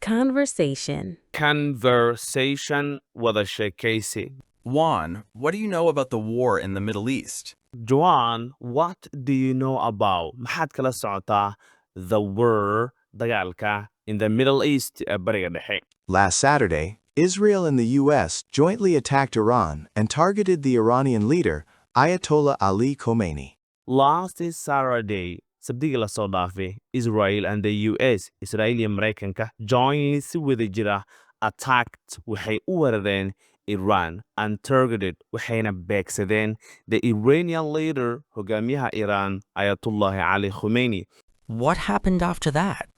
Conversation. Conversation wada sheekaysi. Juan, what do you know about the war in the Middle East? Joan, what do you know about maxaad kala socotaa the war dagaalka in the Middle East ee bariga dhexe? Last Saturday, Israel and the U.S. jointly attacked Iran and targeted the Iranian leader, Ayatollah Ali Khomeini. Last Saturday, sabtidii la soo dhaafay, Israel and the US, Israel iyo Mareykanka, jointly si wada jira attacked waxay u weerareen Iran and targeted waxayna beegsadeen the Iranian leader hogaamiyaha Iran Ayatollah Ali Khomeini. What happened after that?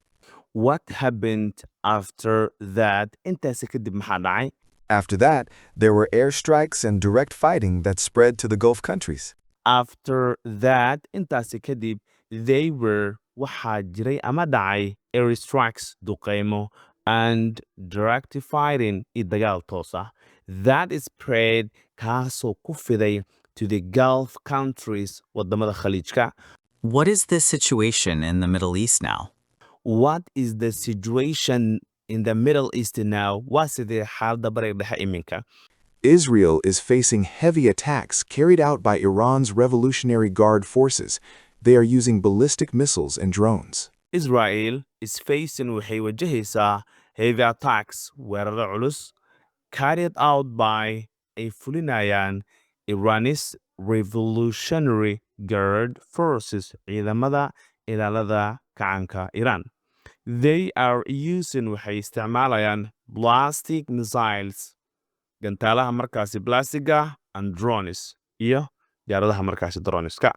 What happened after that? Intaasi kadib maxaa dhacay? After that, there were airstrikes and direct fighting that spread to the Gulf countries. After that, intaasi kadib, they were waxaa jiray ama dhacay airstrikes duqeymo and direct fighting iyo dagaal toos ah. That spread kaasoo ku fiday to the Gulf countries wadamada khaliijka. What is the situation in the Middle East now? What is the situation in the Middle East now? Waa sidee xaaladda bariga dhexe iminka? Israel is facing heavy attacks carried out by Iran's Revolutionary Guard forces. They are using ballistic missiles and drones. Israel is facing waxay wajahaysaa heavy attacks weeraro culus carried out by ay fulinayaan Iran's Revolutionary Guard forces ciidamada ilaalada kacanka Iran. They are using waxay isticmaalayaan plastic missiles gantaalaha markaasi blastiga and drones iyo diyaaradaha markaasi droneska.